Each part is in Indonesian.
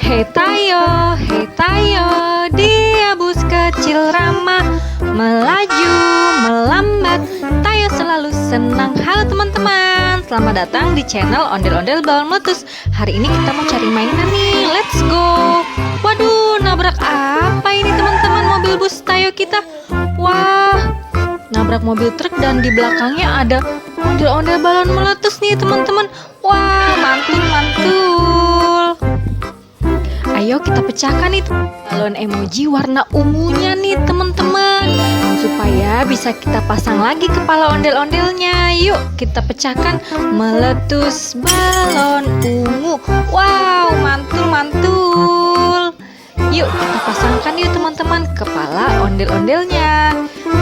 hei tayo, dia bus kecil ramah, melaju, melambat, tayo selalu senang. Halo teman-teman, selamat datang di channel Ondel-Ondel Balon Meletus. Hari ini kita mau cari mainan nih, let's go. Waduh, nabrak apa ini teman-teman, mobil bus tayo kita. Wah, nabrak mobil truk dan di belakangnya ada ondel-ondel balon meletus nih teman-teman. Wah, mantul. Ayo kita pecahkan nih balon emoji warna ungunya nih teman-teman, supaya bisa kita pasang lagi kepala ondel-ondelnya. Yuk kita pecahkan, meletus balon ungu. Wow, mantul. Yuk kita pasangkan yuk teman-teman kepala ondel-ondelnya.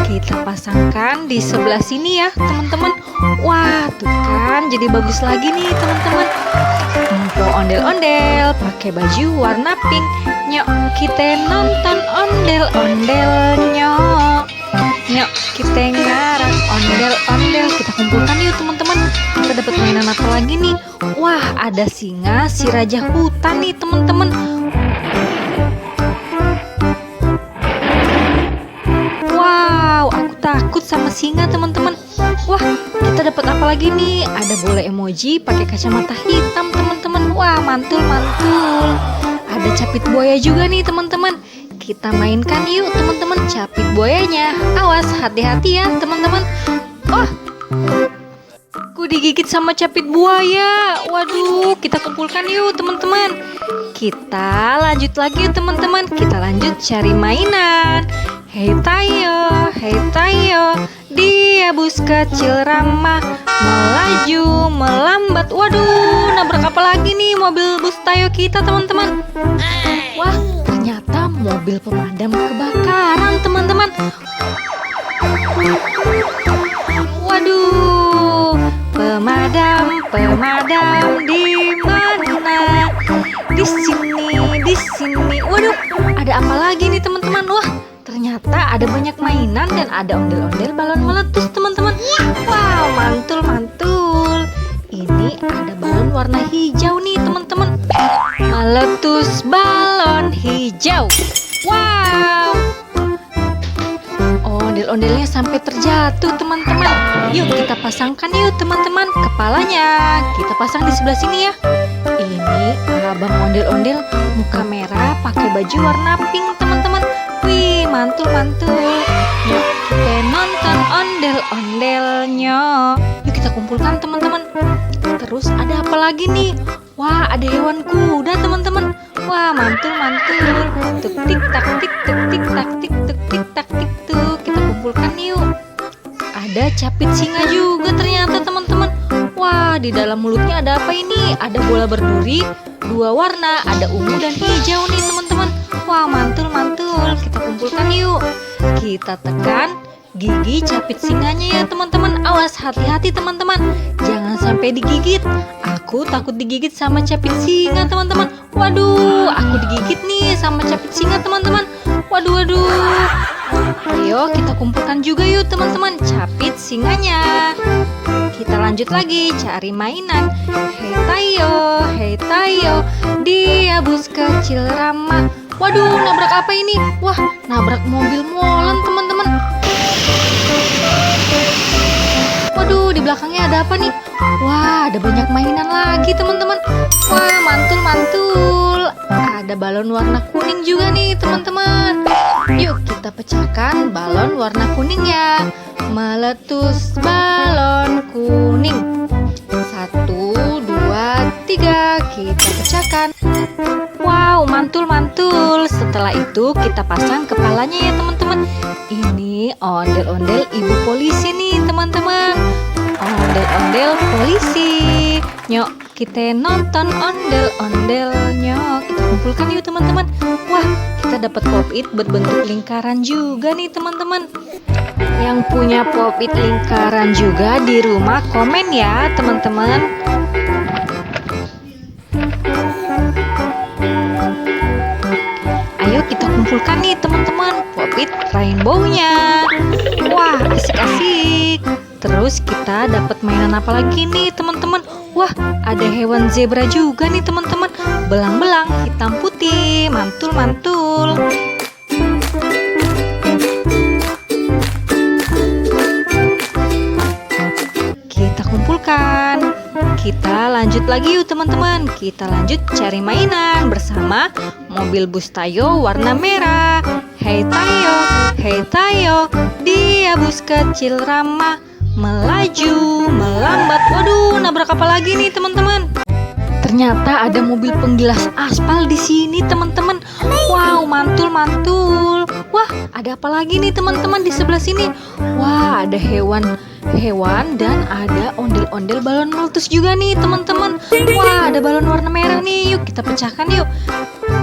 Kita pasangkan di sebelah sini ya teman-teman. Wah, tuh kan jadi bagus lagi nih teman-teman. Info ondel-ondel pakai baju warna pink. Nyok kita nonton ondel-ondelnya. Nyok kita ngarang ondel-ondel. Kita kumpulkan yuk teman-teman. Kita dapat mainan apa lagi nih? Wah, ada singa si raja hutan nih teman-teman. Wow, aku takut sama singa teman-teman. Wah, kita dapat apa lagi nih? Ada bola emoji pakai kacamata hitam teman-teman. Wah, mantul. Ada capit buaya juga nih teman-teman. Kita mainkan yuk teman-teman capit buayanya. Awas, hati-hati ya teman-teman. Oh, aku digigit sama capit buaya. Waduh, kita kumpulkan yuk teman-teman. Kita lanjut lagi yuk teman-teman. Kita lanjut cari mainan. Hei tayo, dia bus kecil ramah, melaju, melambat. Waduh, nabrak apa lagi nih mobil bus tayo kita teman-teman? Wah, ternyata mobil pemadam kebakaran teman-teman. Waduh, pemadam di mana? Di sini. Waduh, ada apa lagi nih teman-teman? Wah, ternyata ada banyak mainan dan ada ondel-ondel balon meletus teman-teman. Wow, mantul. Ini ada balon warna hijau nih teman-teman. Meletus balon hijau. Wow, ondel-ondelnya sampai terjatuh teman-teman. Yuk kita pasangkan yuk teman-teman kepalanya. Kita pasang di sebelah sini ya. Ini abang ondel-ondel muka merah pakai baju warna pink teman-teman. Wih, mantul. Yuk kita nonton ondel-ondelnya. Yuk kita kumpulkan teman-teman. Terus ada apa lagi nih? Wah, ada hewan kuda teman-teman. Wah, mantul. Tuk tik tak tik tuh. Kita kumpulkan yuk. Ada capit singa juga ternyata teman-teman. Wah, di dalam mulutnya ada apa ini? Ada bola berduri, 2 warna, ada ungu dan hijau nih teman-teman. Wah, mantul. Kita kumpulkan yuk. Kita tekan gigi capit singanya ya teman-teman. Awas, hati-hati teman-teman, jangan sampai digigit. Aku takut digigit sama capit singa teman-teman. Waduh, aku digigit nih sama capit singa teman-teman. Waduh. Ayo kita kumpulkan juga yuk teman-teman capit singanya. Kita lanjut lagi cari mainan. Hei tayo, dia bus kecil ramah. Waduh, nabrak apa ini? Wah, nabrak mobil molen teman-teman. Waduh, di belakangnya ada apa nih? Wah, ada banyak mainan lagi teman-teman. Wah, mantul. Ada balon warna kuning juga nih teman-teman. Yuk kita pecahkan balon warna kuningnya. Meletus balon kuning. 1, 2, 3. Kita pecahkan. Wow, mantul. Setelah itu kita pasang kepalanya ya teman-teman. Ini ondel-ondel ibu polisi nih teman-teman. Ondel-ondel polisi. Nyok kita nonton ondel-ondelnya. Kita kumpulkan yuk teman-teman. Wah, kita dapat pop-it berbentuk lingkaran juga nih teman-teman. Yang punya pop-it lingkaran juga di rumah komen ya teman-teman. Ayo kita kumpulkan nih teman-teman pop-it rainbow-nya. Wah, asik. Terus kita dapat mainan apa lagi nih teman-teman? Wah, ada hewan zebra juga nih teman-teman. Belang-belang hitam putih, mantul-mantul. Kita kumpulkan. Kita lanjut lagi yuk teman-teman. Kita lanjut cari mainan bersama mobil bus Tayo warna merah. Hei Tayo, dia bus kecil ramah, melaju, melambat. Waduh, nabrak apa lagi nih teman-teman? Ternyata ada mobil penggilas aspal di sini teman-teman. Wow, mantul-mantul. Wah, ada apa lagi nih teman-teman di sebelah sini? Wah, ada hewan dan ada ondel-ondel balon meletus juga nih teman-teman. Wah, ada balon warna merah nih. Yuk kita pecahkan yuk.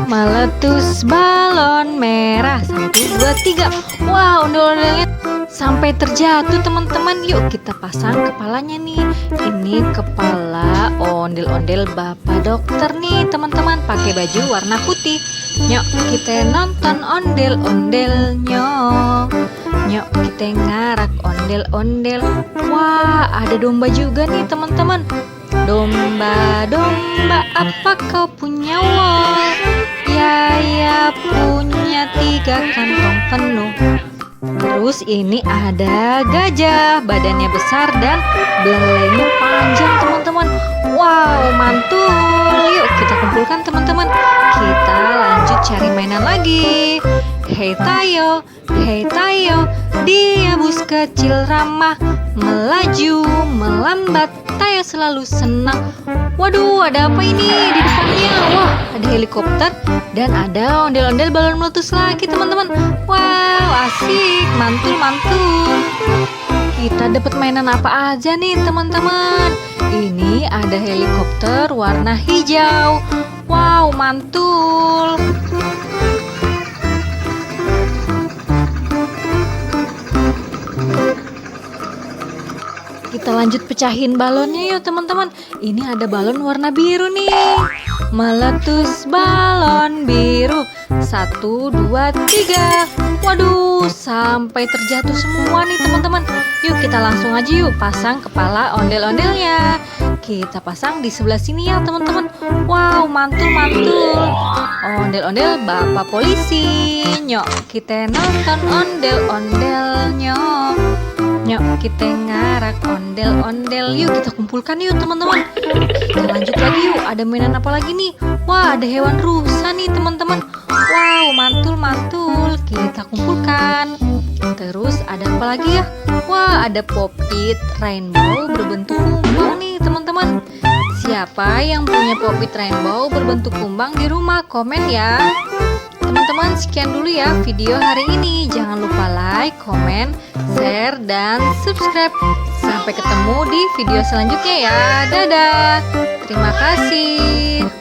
Meletus balon merah. 1, 2, 3. Wah, ondel-ondelnya sampai terjatuh teman-teman. Yuk kita pasang kepalanya nih. Ini kepala ondel-ondel bapak dokter nih teman-teman, pakai baju warna putih. Nyok kita nonton ondel-ondelnya. Nyok kita ngarak ondel-ondel. Wah, ada domba juga nih teman-teman. Domba apa kau punya? Wah, ya punya 3 kantong penuh. Terus ini ada gajah, badannya besar dan belalainya panjang teman-teman. Wow, mantul. Yuk kita kumpulkan teman-teman. Kita lanjut cari mainan lagi. Hei Tayo, dia bus kecil ramah, melaju, melambat. Tayo selalu senang. Waduh, ada apa ini di depannya? Wah, ada helikopter dan ada ondel-ondel balon meletus lagi teman-teman. Wow, asik, mantul-mantul. Kita dapat mainan apa aja nih teman-teman? Ini ada helikopter warna hijau. Wow, mantul. Kita lanjut pecahin balonnya yuk teman-teman. Ini ada balon warna biru nih. Meletus balon biru. 1, 2, 3. Waduh, sampai terjatuh semua nih teman-teman. Yuk kita langsung aja yuk pasang kepala ondel-ondelnya. Kita pasang di sebelah sini ya teman-teman. Wow, mantul-mantul. Ondel-ondel bapak polisi. Nyok kita nonton ondel-ondelnya. Nyok kita ngarak ondel-ondel. Yuk kita kumpulkan yuk teman-teman. Kita lanjut lagi yuk. Ada mainan apa lagi nih? Wah, ada hewan rusa nih teman-teman. Wow, mantul-mantul. Kita kumpulkan. Terus ada apa lagi ya? Wah, ada Pop-it rainbow berbentuk kumbang nih teman-teman. Siapa yang punya Pop-it rainbow berbentuk kumbang di rumah? Komen ya. Teman-teman, sekian dulu ya video hari ini. Jangan lupa like, komen, share, dan subscribe. Sampai ketemu di video selanjutnya ya. Dadah. Terima kasih.